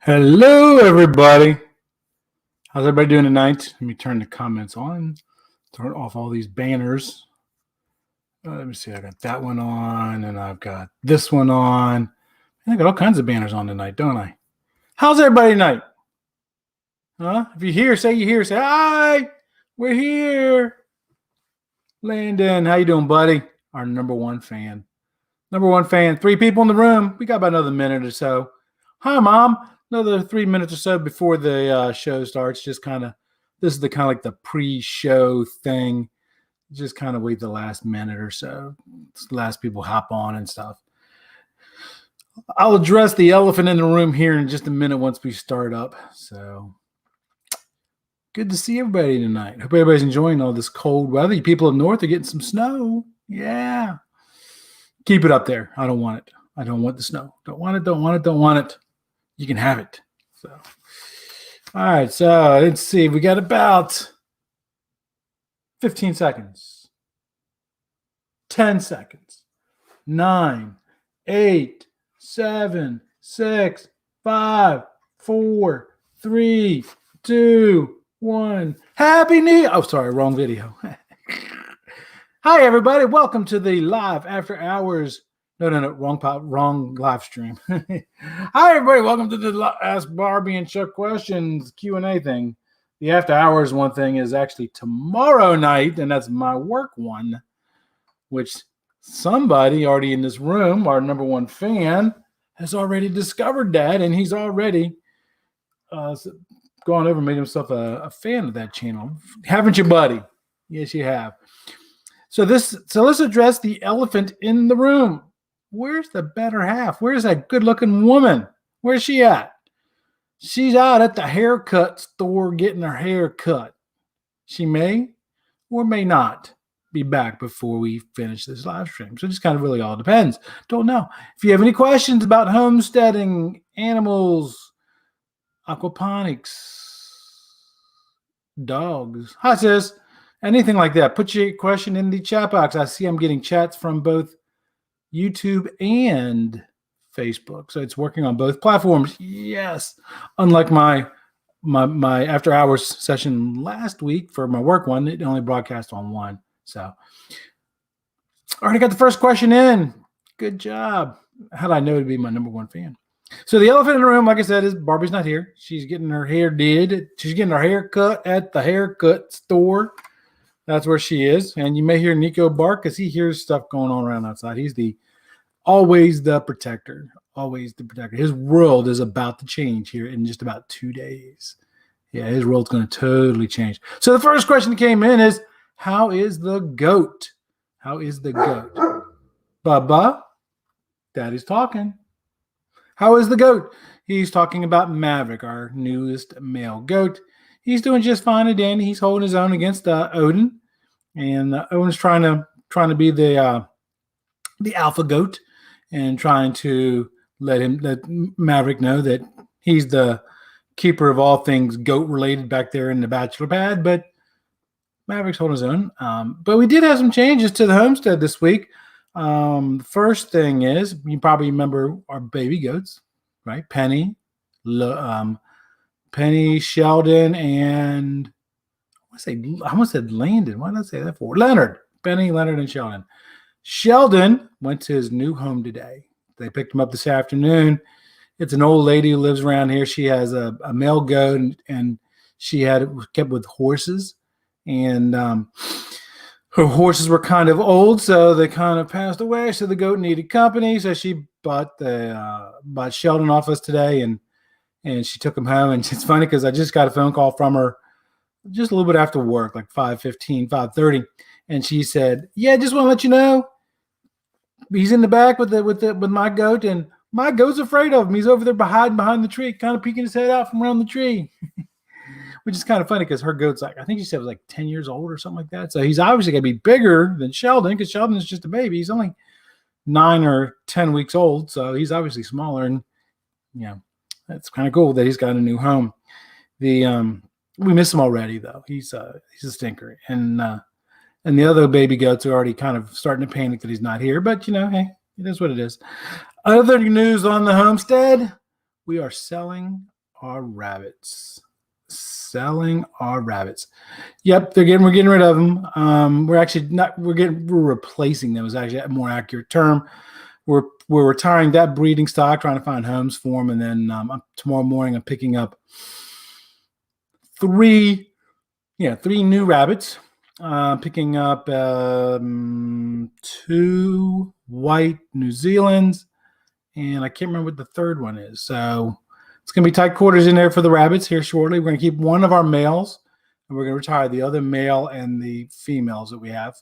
Hello, everybody. How's everybody doing tonight? Let me turn the comments on. Turn off all these banners. Let me see. I got that one on, and I've got this one on. I got all kinds of banners on tonight, don't I? How's everybody tonight? Huh? If you're here, say you're here. Say hi. We're here. Landon, how you doing, buddy? Our number one fan. Number one fan. 3 people in the room. We got about another minute or so. Hi, Mom. Another 3 minutes or so before the show starts. Just kind of, this is the kind of like the pre-show thing. Just kind of wait the last minute or so. Last people hop on and stuff. I'll address the elephant in the room here in just a minute once we start up. So good to see everybody tonight. Hope everybody's enjoying all this cold weather. You people up north are getting some snow. Yeah. Keep it up there. I don't want it. I don't want the snow. Don't want it, don't want it, don't want it. You can have it. So, all right. So let's see. We got about 15 seconds, 10 seconds, 9, 8, 7, 6, 5, 4, 3, 2, 1. Happy New Year. Oh, sorry. Wrong video. Hi, everybody. Welcome to the live after hours. No, wrong live stream. Hi, everybody. Welcome to the Ask Barbie and Chuck Questions Q&A thing. The after hours one thing is actually tomorrow night, and that's my work one, which somebody already in this room, our number one fan, has already discovered that, and he's already gone over and made himself a fan of that channel. Haven't you, buddy? Yes, you have. So let's address the elephant in the room. Where's the better half? Where's that good-looking woman? Where's she at? She's out at the haircut store getting her hair cut. She may or may not be back before we finish this live stream. So it just kind of really all depends. Don't know. If you have any questions about homesteading, animals, aquaponics, dogs, hi sis, anything like that, put your question in the chat box. I see I'm getting chats from both YouTube and Facebook, so it's working on both platforms. Yes, unlike my after hours session last week for my work one, it only broadcast on one. So already got the first question in. Good job. How did I know to be my number one fan? So the elephant in the room, like I said, is Barbie's not here. She's getting her hair did. She's getting her hair cut at the haircut store. That's where she is. And you may hear Nico bark because he hears stuff going on around outside. He's always the protector. Always the protector. His world is about to change here in just about 2 days. Yeah, his world's going to totally change. So the first question that came in is, how is the goat? How is the goat? Bubba, Daddy's talking. How is the goat? He's talking about Maverick, our newest male goat. He's doing just fine and dandy. He's holding his own against Odin, and Odin's trying to be the alpha goat and trying to let Maverick know that he's the keeper of all things goat related back there in the bachelor pad. But Maverick's holding his own. But we did have some changes to the homestead this week. The first thing is, you probably remember our baby goats, right? Penny, Sheldon, and I almost said Landon. Why did I say that for? Leonard. Penny, Leonard, and Sheldon. Sheldon went to his new home today. They picked him up this afternoon. It's an old lady who lives around here. She has a male goat, and she kept with horses. And her horses were kind of old, so they kind of passed away. So the goat needed company. So she bought Sheldon off us today, and she took him home. And it's funny because I just got a phone call from her just a little bit after work, like 5:15, 5:30. And she said, yeah, just want to let you know, he's in the back with my goat, and my goat's afraid of him. He's over there hiding behind the tree, kind of peeking his head out from around the tree, which is kind of funny because her goat's I think she said was 10 years old or something like that. So he's obviously going to be bigger than Sheldon because Sheldon is just a baby. He's only 9 or 10 weeks old. So he's obviously smaller. And, that's kind of cool that he's got a new home. We miss him already, though. He's a stinker. And the other baby goats are already kind of starting to panic that he's not here. But, hey, it is what it is. Other news on the homestead, we are selling our rabbits. Selling our rabbits. Yep, we're getting rid of them. We're replacing them is actually a more accurate term. We're retiring that breeding stock, trying to find homes for them, and then tomorrow morning I'm picking up three new rabbits. Picking up 2 white New Zealands, and I can't remember what the third one is. So it's going to be tight quarters in there for the rabbits here shortly. We're going to keep one of our males, and we're going to retire the other male and the females that we have.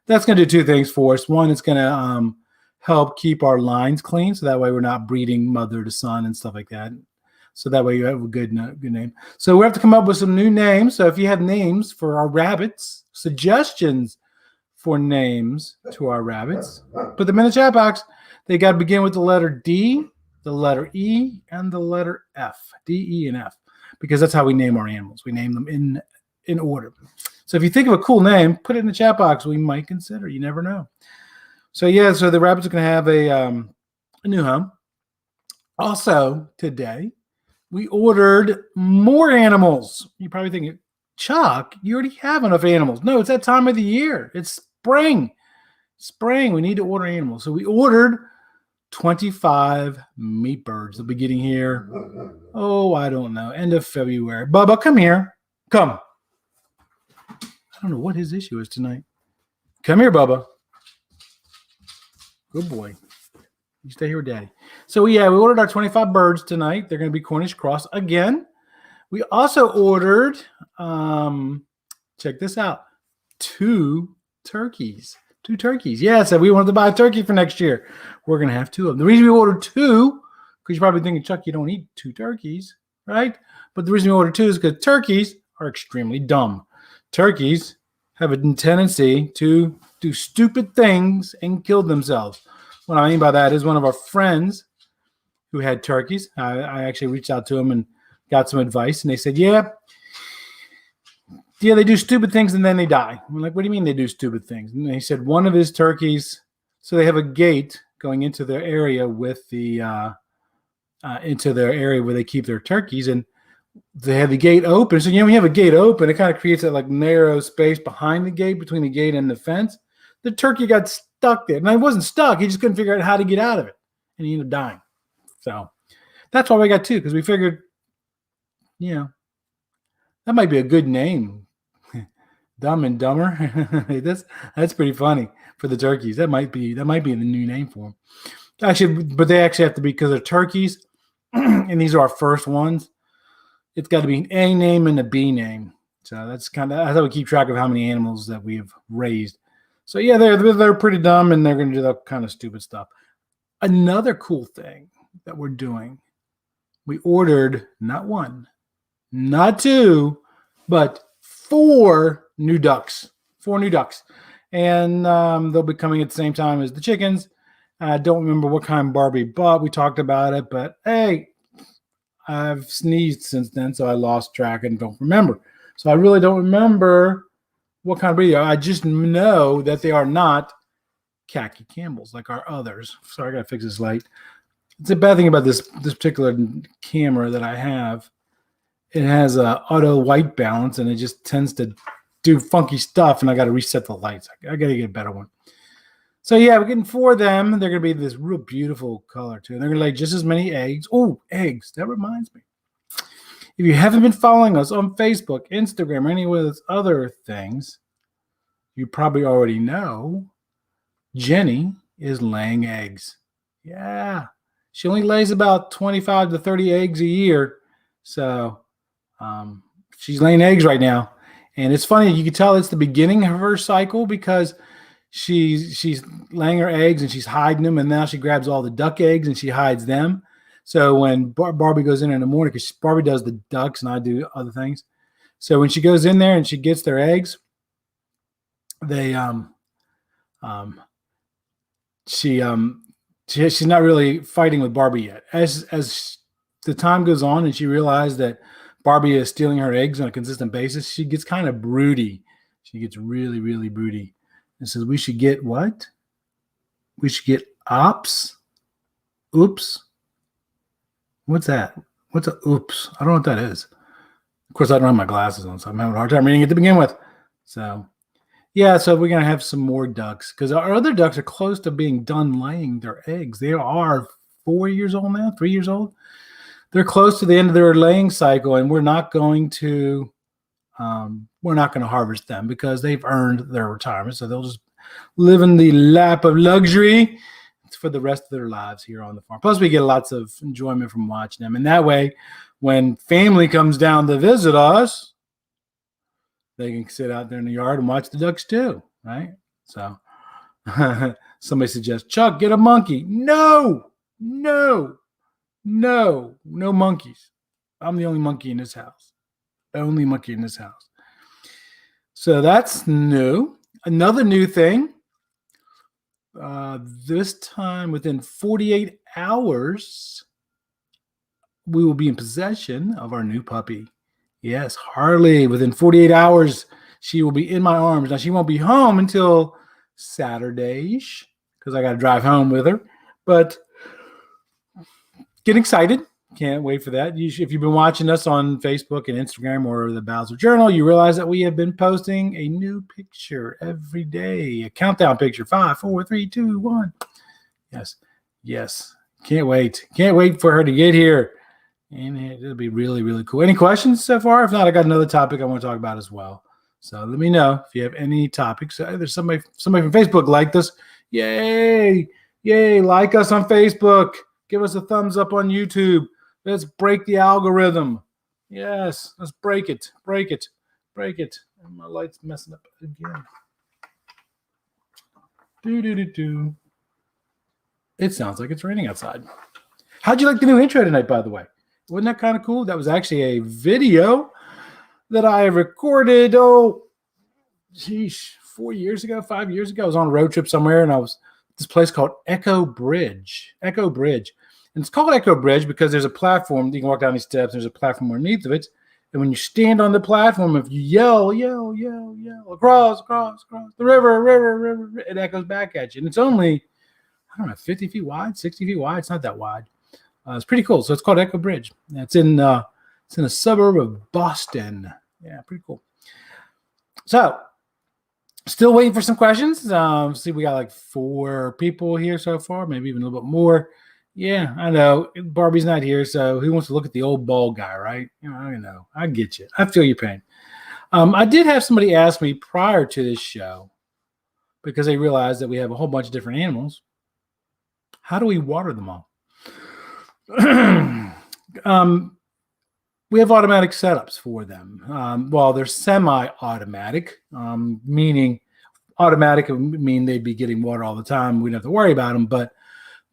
That's going to do 2 things for us. One, it's going to help keep our lines clean, so that way we're not breeding mother to son and stuff like that. So that way you have a good name. So we have to come up with some new names. So if you have names for our rabbits, suggestions for names to our rabbits, put them in the chat box. They got to begin with the letter D, the letter E, and the letter F. D, E, and F. Because that's how we name our animals. We name them in order. So if you think of a cool name, put it in the chat box. We might consider. You never know. So yeah, so the rabbits are going to have a new home. Also today, we ordered more animals. You're probably thinking, Chuck, you already have enough animals. No, it's that time of the year. It's spring. Spring. We need to order animals. So we ordered 25 meat birds. They'll be getting here. Oh, I don't know. End of February. Bubba, come here. Come. I don't know what his issue is tonight. Come here, Bubba. Good boy. You stay here with Daddy. So, yeah, we ordered our 25 birds tonight. They're going to be Cornish cross again. We also ordered, check this out, 2 turkeys. 2 turkeys. Yeah, so we wanted to buy a turkey for next year. We're going to have 2 of them. The reason we ordered 2, because you're probably thinking, Chuck, you don't eat 2 turkeys, right? But the reason we ordered 2 is because turkeys are extremely dumb. Turkeys have a tendency to do stupid things and kill themselves. What I mean by that is one of our friends who had turkeys, I actually reached out to him and got some advice, and they said, yeah, they do stupid things and then they die. I'm like, what do you mean they do stupid things? And he said one of his turkeys, so they have a gate going into their area with the into their area where they keep their turkeys, and they have the gate open. So when you have a gate open, it kind of creates that like narrow space behind the gate, between the gate and the fence. The turkey got stuck there. And I wasn't stuck. He just couldn't figure out how to get out of it. And he ended up dying. So that's why we got 2, because we figured, that might be a good name. Dumb and Dumber. That's pretty funny for the turkeys. That might be the new name for them. Actually, but they actually have to be, because they're turkeys, and these are our first ones. It's got to be an A name and a B name. So that's how we keep track of how many animals that we have raised. So yeah, they're pretty dumb, and they're going to do that kind of stupid stuff. Another cool thing that we're doing, we ordered not 1, not 2, but 4 new ducks. 4 new ducks. And they'll be coming at the same time as the chickens. I don't remember what kind Barbie bought. We talked about it, but hey, I've sneezed since then, so I lost track and don't remember. So I really don't remember what kind of breed they are. I just know that they are not khaki Campbells like our others. Sorry, I got to fix this light. It's a bad thing about this particular camera that I have. It has a auto white balance, and it just tends to do funky stuff, and I got to reset the lights. I got to get a better one. So yeah, we're getting 4 of them. They're going to be this real beautiful color too. They're going to lay just as many eggs. Oh, eggs. That reminds me. If you haven't been following us on Facebook, Instagram, or any of those other things, you probably already know Jenny is laying eggs. Yeah. She only lays about 25 to 30 eggs a year. So she's laying eggs right now. And it's funny. You can tell it's the beginning of her cycle, because she's laying her eggs and she's hiding them. And now she grabs all the duck eggs and she hides them. So when Barbie goes in the morning, because Barbie does the ducks and I do other things. So when she goes in there and she gets their eggs, she's not really fighting with Barbie yet. As the time goes on and she realizes that Barbie is stealing her eggs on a consistent basis, she gets kind of broody. She gets really, really broody and says, we should get what? We should get ops. Oops. What's that? What's a oops? I don't know what that is. Of course, I don't have my glasses on, so I'm having a hard time reading it to begin with. So, yeah, so we're going to have some more ducks because our other ducks are close to being done laying their eggs. They are 4 years old now, 3 years old. They're close to the end of their laying cycle, and we're not going to harvest them because they've earned their retirement. So they'll just live in the lap of luxury for the rest of their lives here on the farm. Plus, we get lots of enjoyment from watching them. And that way, when family comes down to visit us, they can sit out there in the yard and watch the ducks too, right? So somebody suggests, Chuck, get a monkey. No monkeys. I'm the only monkey in this house. Only monkey in this house. So that's new. Another new thing. This time, within 48 hours, we will be in possession of our new puppy. Yes, Harley. Within 48 hours, she will be in my arms. Now, she won't be home until Saturday-ish because I got to drive home with her. But getting excited. Can't wait for that. If you've been watching us on Facebook and Instagram or the Bowser Journal, you realize that we have been posting a new picture every day, a countdown picture. 5, 4, 3, 2, 1. Yes. Can't wait for her to get here. And it'll be really, really cool. Any questions so far? If not, I got another topic I want to talk about as well. So let me know if you have any topics. There's somebody from Facebook liked us. Yay. Like us on Facebook. Give us a thumbs up on YouTube. Let's break the algorithm. Yes, let's break it. And my light's messing up again. It sounds like it's raining outside. How'd you like the new intro tonight, by the way? Wasn't that kind of cool? That was actually a video that I recorded, 5 years ago. I was on a road trip somewhere, and I was this place called Echo Bridge. And it's called Echo Bridge because there's a platform. You can walk down these steps. There's a platform underneath of it. And when you stand on the platform, if you yell, across the river, it echoes back at you. And it's only, 50 feet wide, 60 feet wide. It's not that wide. It's pretty cool. So it's called Echo Bridge. It's in a suburb of Boston. Yeah, pretty cool. So still waiting for some questions. See, we got like 4 people here so far, maybe even a little bit more. Yeah, I know. Barbie's not here, so who wants to look at the old bald guy, right? I know. I get you. I feel your pain. I did have somebody ask me prior to this show, because they realized that we have a whole bunch of different animals, how do we water them all? We have automatic setups for them. Well, they're semi-automatic, meaning automatic would mean they'd be getting water all the time. We don't have to worry about them, but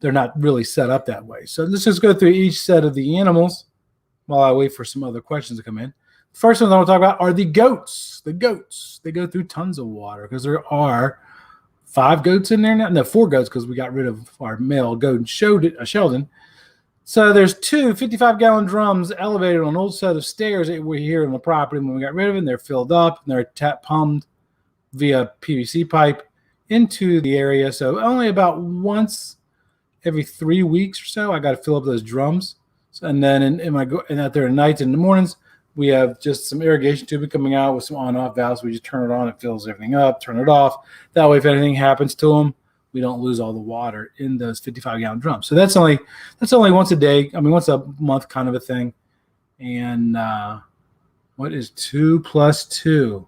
they're not really set up that way. So let's just go through each set of the animals while I wait for some other questions to come in. The first one I want to talk about are the goats. The goats, they go through tons of water because there are 5 goats in there now. No, 4 goats because we got rid of our male goat, Sheldon. So there's 2 55-gallon drums elevated on an old set of stairs that were here on the property. When we got rid of them, they're filled up and they're pumped via PVC pipe into the area. So only about once every 3 weeks or so, I got to fill up those drums. So, and then out there at nights and in the mornings, we have just some irrigation tubing coming out with some on-off valves. We just turn it on, it fills everything up, turn it off. That way, if anything happens to them, we don't lose all the water in those 55-gallon drums. So that's only once a day. Once a month kind of a thing. And what is 2 plus 2?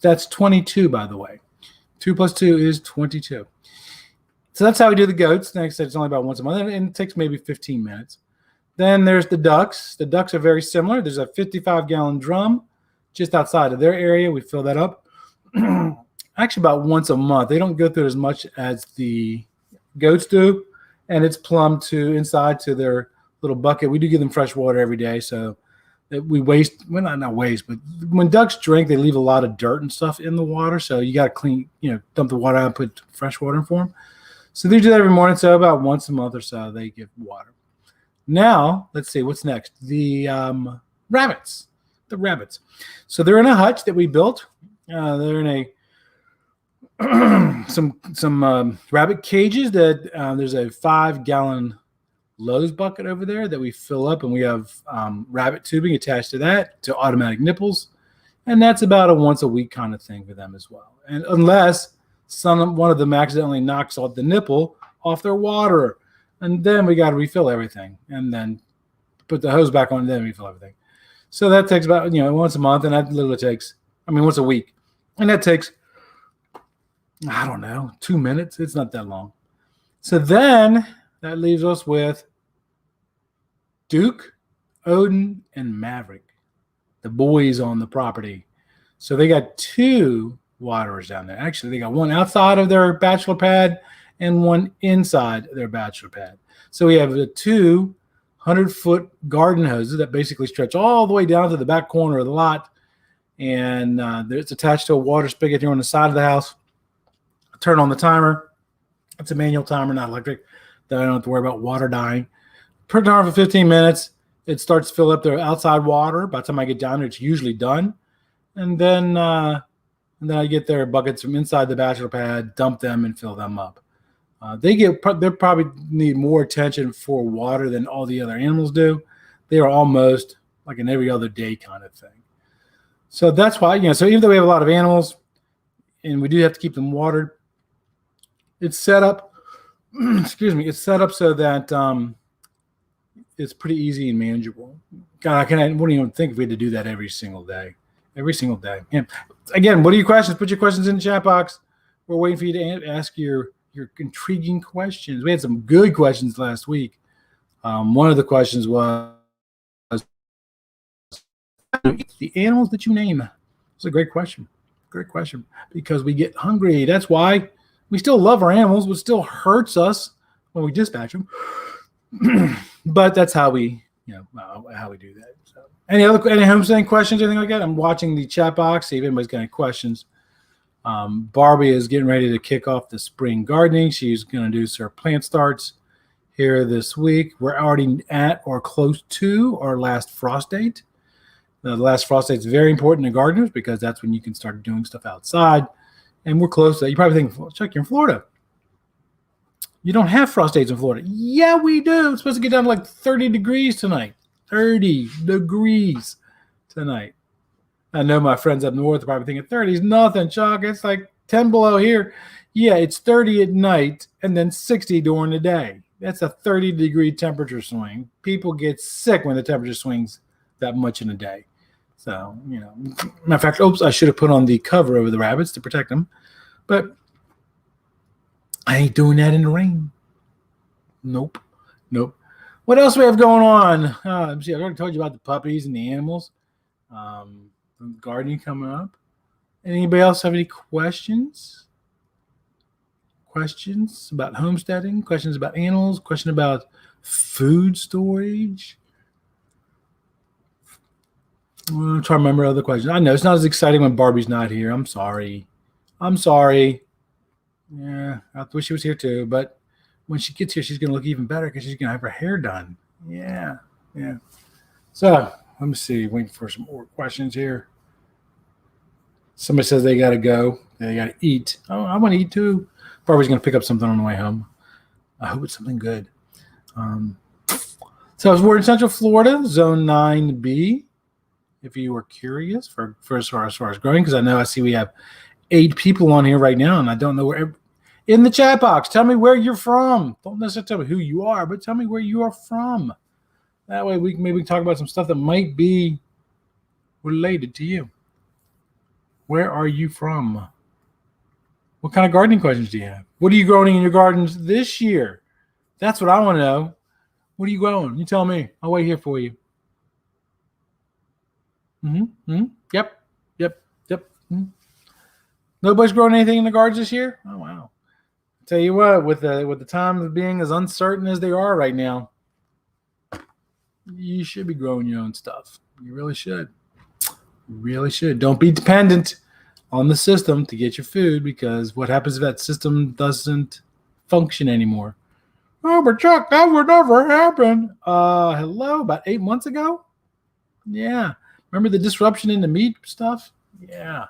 That's 22, by the way. 2 plus 2 is 22. So that's how we do the goats. Like I said, it's only about once a month, and it takes maybe 15 minutes. Then there's the ducks. The ducks are very similar. There's a 55-gallon drum just outside of their area. We fill that up. Actually, about once a month. They don't go through it as much as the goats do, and it's plumbed inside to their little bucket. We do give them fresh water every day, so that we waste. Well, not waste, but when ducks drink, they leave a lot of dirt and stuff in the water. So you got to clean, dump the water out and put fresh water in for them. So they do that every morning. So about once a month or so, they get water. Now, let's see, what's next? The rabbits. The rabbits. So they're in a hutch that we built. They're in some rabbit cages that there's a 5-gallon Lowe's bucket over there that we fill up, and we have rabbit tubing attached to that to automatic nipples. And that's about a once a week kind of thing for them as well. And unless one of them accidentally knocks off the nipple off their water, and then we got to refill everything and then put the hose back on and then refill everything. So that takes about, once a month, and that literally takes, once a week. And that takes, I don't know, 2 minutes. It's not that long. So then that leaves us with Duke, Odin, and Maverick, the boys on the property. So they got 2 waterers down there. Actually, they got one outside of their bachelor pad and one inside their bachelor pad. So we have the 2 100-foot garden hoses that basically stretch all the way down to the back corner of the lot. And it's attached to a water spigot here on the side of the house. I turn on the timer. It's a manual timer, not electric. That I don't have to worry about water dying. Put it on for 15 minutes. It starts to fill up the outside water. By the time I get down there, it's usually done. And then I get their buckets from inside the bachelor pad, dump them, and fill them up. They probably need more attention for water than all the other animals do. They are almost like an every other day kind of thing. So that's why, so even though we have a lot of animals and we do have to keep them watered, it's set up, it's set up so that it's pretty easy and manageable. God, I wouldn't even think if we had to do that every single day. Every single day. And again, what are your questions? Put your questions in the chat box. We're waiting for you to ask your intriguing questions. We had some good questions last week. One of the questions was the animals that you name. It's a great question. Great question. Because we get hungry. That's why we still love our animals, but it still hurts us when we dispatch them. But that's how we, how we do that. So, any homesteading questions, anything like that? I'm watching the chat box, see if anybody's got any questions. Barbie is getting ready to kick off the spring gardening. She's going to do her plant starts here this week. We're already at or close to our last frost date. The last frost date is very important to gardeners because that's when you can start doing stuff outside. And we're close to that. You probably think, Chuck, you're in Florida. You don't have frost dates in Florida. Yeah, we do. It's supposed to get down to like 30 degrees tonight. 30 degrees tonight. I know my friends up north are probably thinking 30 is nothing, Chuck. It's like 10 below here. Yeah, it's 30 at night and then 60 during the day. That's a 30-degree temperature swing. People get sick when the temperature swings that much in a day. So, matter of fact, I should have put on the cover over the rabbits to protect them. But I ain't doing that in the rain. Nope. What else do we have going on? I already told you about the puppies and the animals. Gardening coming up. Anybody else have any questions? Questions about homesteading? Questions about animals? Question about food storage? I'm trying to remember other questions. I know it's not as exciting when Barbie's not here. I'm sorry. Yeah, I wish she was here too. But when she gets here, she's going to look even better because she's going to have her hair done. Yeah. So let me see. Waiting for some more questions here. Somebody says they got to go. They got to eat. Oh, I want to eat too. Barbie's going to pick up something on the way home. I hope it's something good. So we're in Central Florida, Zone 9B. If you were curious for as far as growing, because I see we have 8 people on here right now, and I don't know where. In the chat box, tell me where you're from. Don't necessarily tell me who you are, but tell me where you are from. That way we can maybe talk about some stuff that might be related to you. Where are you from? What kind of gardening questions do you have? What are you growing in your gardens this year? That's what I want to know. What are you growing? You tell me. I'll wait here for you. Yep. Nobody's growing anything in the gardens this year? Oh, wow. Tell you what, with the times being as uncertain as they are right now, you should be growing your own stuff. You really should. Don't be dependent on the system to get your food, because what happens if that system doesn't function anymore? Oh, but Chuck, that would never happen. Hello, about 8 months ago? Yeah. Remember the disruption in the meat stuff? Yeah.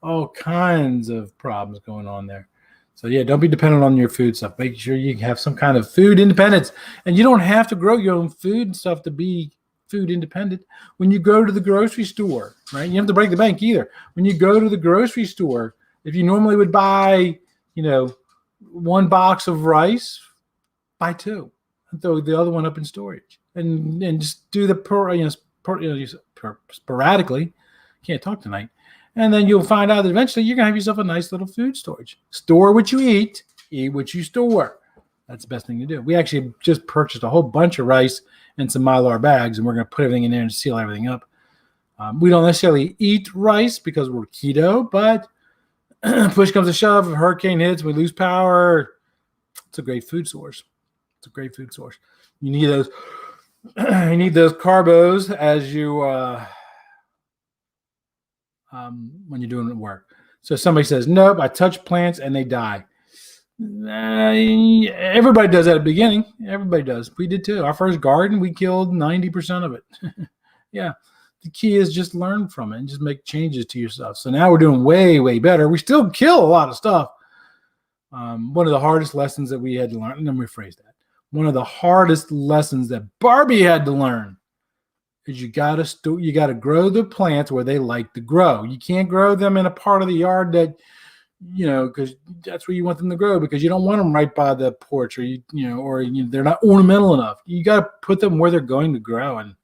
All kinds of problems going on there. So yeah, don't be dependent on your food stuff. Make sure you have some kind of food independence. And you don't have to grow your own food and stuff to be food independent. When you go to the grocery store, right? You don't have to break the bank either. When you go to the grocery store, if you normally would buy, 1 box of rice, buy 2 and throw the other one up in storage. And just do the sporadically. Can't talk tonight. And then you'll find out that eventually you're going to have yourself a nice little food storage. Store what you eat what you store. That's the best thing to do. We actually just purchased a whole bunch of rice and some Mylar bags, and we're going to put everything in there and seal everything up. We don't necessarily eat rice because we're keto, but push comes to shove, if a hurricane hits, we lose power. It's a great food source. You need those. You need those carbos as you when you're doing work. So somebody says, nope, I touch plants and they die. Everybody does that at the beginning. Everybody does. We did too. Our first garden, we killed 90% of it. Yeah. The key is just learn from it and just make changes to yourself. So now we're doing way, way better. We still kill a lot of stuff. One of the hardest lessons that we had to learn, and let me rephrase that. One of the hardest lessons that Barbie had to learn is you got to grow the plants where they like to grow. You can't grow them in a part of the yard that, because that's where you want them to grow, because you don't want them right by the porch or they're not ornamental enough. You got to put them where they're going to grow, and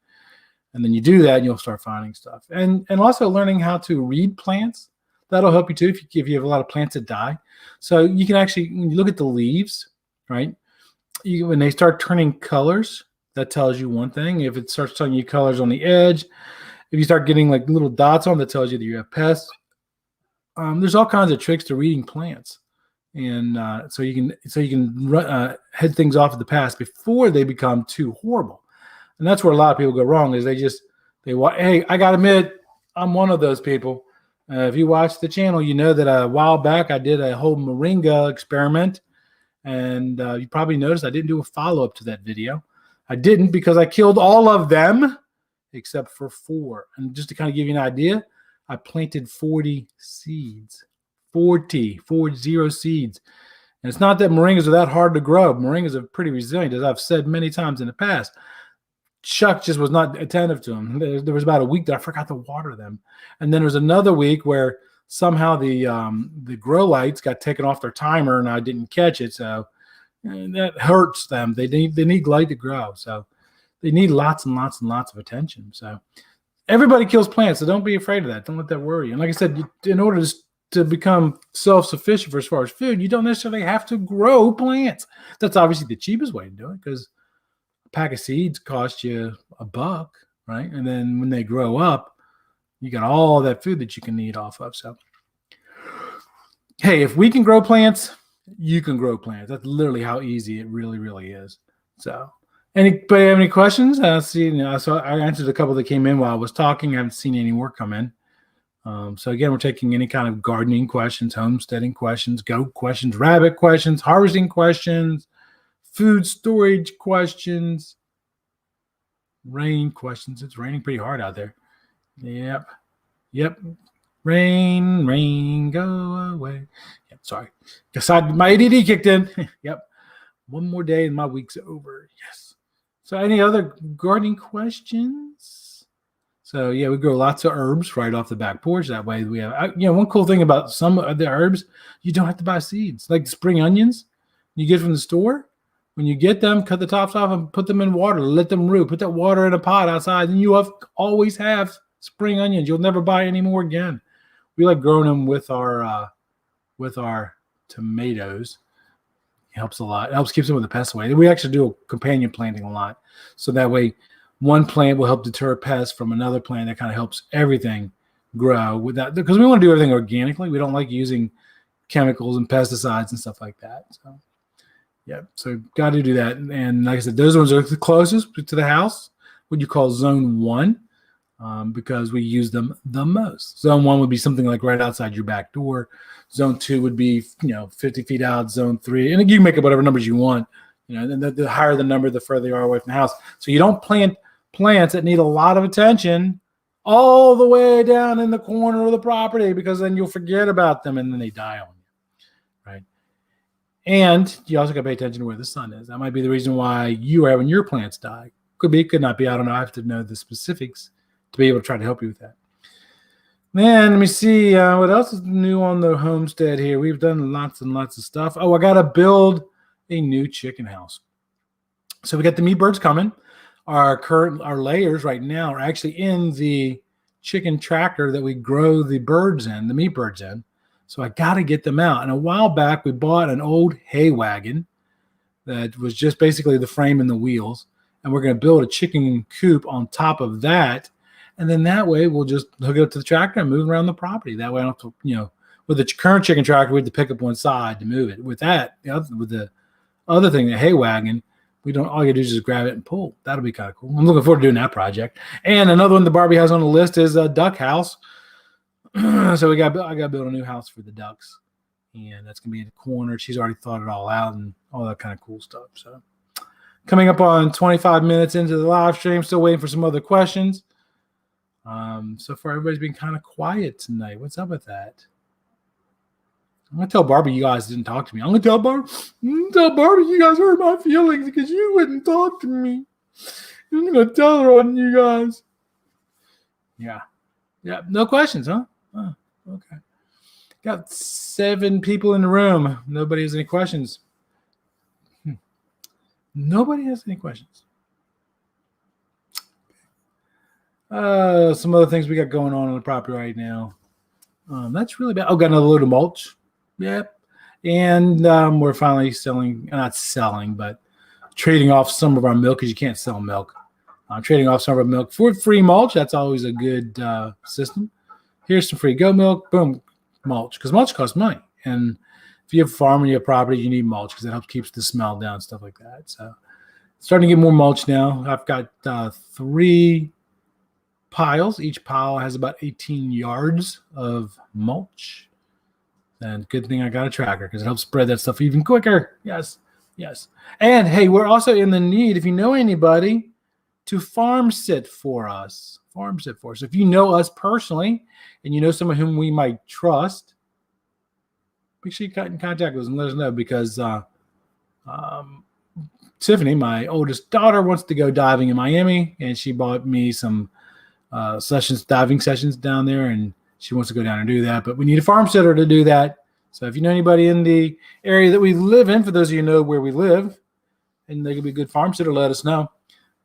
then you do that, and you'll start finding stuff. And also learning how to read plants. That'll help you too if you have a lot of plants that die. So you can actually, when you look at the leaves, right? When they start turning colors, that tells you one thing. If it starts telling you colors on the edge, if you start getting like little dots on, that tells you that you have pests. There's all kinds of tricks to reading plants, and so you can head things off at the pass before they become too horrible. And that's where a lot of people go wrong. Is hey, I got to admit, I'm one of those people. If you watch the channel, you know that a while back I did a whole moringa experiment, and you probably noticed I didn't do a follow-up to that video. I didn't because I killed all of them except for 4. And just to kind of give you an idea, I planted 40 seeds. 40 seeds. And it's not that moringas are that hard to grow. Moringas are pretty resilient, as I've said many times in the past. Chuck just was not attentive to them. There was about a week that I forgot to water them. And then there was another week where somehow the grow lights got taken off their timer and I didn't catch it. So that hurts them. They need light to grow. So they need lots and lots and lots of attention. So everybody kills plants. So don't be afraid of that. Don't let that worry you. And like I said, in order to become self-sufficient for as far as food, you don't necessarily have to grow plants. That's obviously the cheapest way to do it, because a pack of seeds cost you $1, right? And then when they grow up, you got all that food that you can eat off of. So, hey, if we can grow plants, you can grow plants. That's literally how easy it really, really is. So, anybody have any questions? So I answered a couple that came in while I was talking. I haven't seen any more come in. So again, we're taking any kind of gardening questions, homesteading questions, goat questions, rabbit questions, harvesting questions, food storage questions, rain questions. It's raining pretty hard out there. Yep. Rain, go away. Yep, sorry. My ADD kicked in. Yep. One more day and my week's over. Yes. So any other gardening questions? So yeah, we grow lots of herbs right off the back porch. That way we have, one cool thing about some of the herbs, you don't have to buy seeds. Like the spring onions you get from the store. When you get them, cut the tops off and put them in water. Let them root. Put that water in a pot outside, and you always have spring onions. You'll never buy any more again. We like growing them with our tomatoes. It helps a lot. It helps keep some of the pests away. We actually do companion planting a lot, so that way one plant will help deter pests from another plant. That kind of helps everything grow with that, because we want to do everything organically. We don't like using chemicals and pesticides and stuff like that. So yeah, so got to do that. And like I said, those ones are the closest to the house, what you call zone 1, because we use them the most. Zone 1 would be something like right outside your back door. Zone 2 would be 50 feet out. Zone 3, and you can make up whatever numbers you want. And the higher the number, the further you are away from the house. So you don't plant plants that need a lot of attention all the way down in the corner of the property, because then you'll forget about them and then they die on you, right? And you also got to pay attention to where the sun is. That might be the reason why you are having your plants die. Could be, could not be. I don't know. I have to know the specifics to be able to try to help you with that. Then let me see what else is new on the homestead here. We've done lots and lots of stuff. Oh, I got to build a new chicken house. So we got the meat birds coming. Our layers right now are actually in the chicken tractor that we grow the birds in, the meat birds in. So I got to get them out. And a while back, we bought an old hay wagon that was just basically the frame and the wheels. And we're going to build a chicken coop on top of that. And then that way, we'll just hook it up to the tractor and move around the property. That way, I don't have to, with the current chicken tractor, we have to pick up one side to move it. With that, with the other thing, the hay wagon, we don't, all you do is just grab it and pull. That'll be kind of cool. I'm looking forward to doing that project. And another one that Barbie has on the list is a duck house. So I got to build a new house for the ducks. And that's going to be in the corner. She's already thought it all out and all that kind of cool stuff. So coming up on 25 minutes into the live stream, still waiting for some other questions. So far, everybody's been kind of quiet tonight. What's up with that? I'm going to tell Barbie you guys didn't talk to me. I'm going to tell Barbie you guys hurt my feelings because you wouldn't talk to me. I'm going to tell her on you guys. Yeah. Yeah. No questions, huh? Oh, okay. Got 7 people in the room. Nobody has any questions. Nobody has any questions. Some other things we got going on the property right now. That's really bad. Oh, got another load of mulch. Yep. And we're finally not selling, but trading off some of our milk because you can't sell milk. Trading off some of our milk for free mulch. That's always a good system. Here's some free goat milk. Boom, mulch. Because mulch costs money. And if you have a farm and you have property, you need mulch because it helps keeps the smell down, stuff like that. So starting to get more mulch now. I've got 3 piles. Each pile has about 18 yards of mulch. And good thing I got a tracker because it helps spread that stuff even quicker. Yes, yes. And hey, we're also in the need, if you know anybody, to farm sit for us. Farm sit for us. If you know us personally and you know someone whom we might trust, make sure you get in contact with us and let us know because Tiffany, my oldest daughter, wants to go diving in Miami, and she bought me some diving sessions down there, and she wants to go down and do that. But we need a farm sitter to do that. So if you know anybody in the area that we live in, for those of you who know where we live, and they could be a good farm sitter, let us know.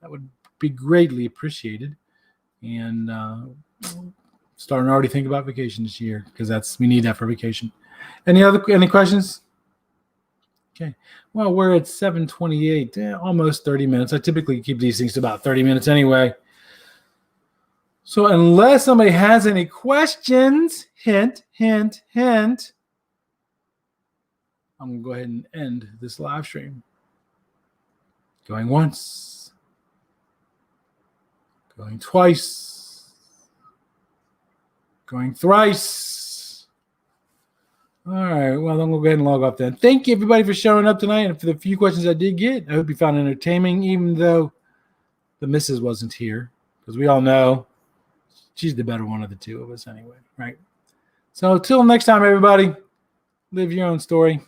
That would be greatly appreciated. And starting to already think about vacation this year because we need that for vacation. Any questions? Okay. Well, we're at 7:28, almost 30 minutes. I typically keep these things to about 30 minutes anyway. So unless somebody has any questions, hint, hint, hint, I'm going to go ahead and end this live stream. Going once. Going twice. Going thrice. All right. Well, I'm going to go ahead and log off then. Thank you, everybody, for showing up tonight and for the few questions I did get. I hope you found it entertaining, even though the missus wasn't here, because we all know she's the better one of the two of us anyway, right? So till next time, everybody, live your own story.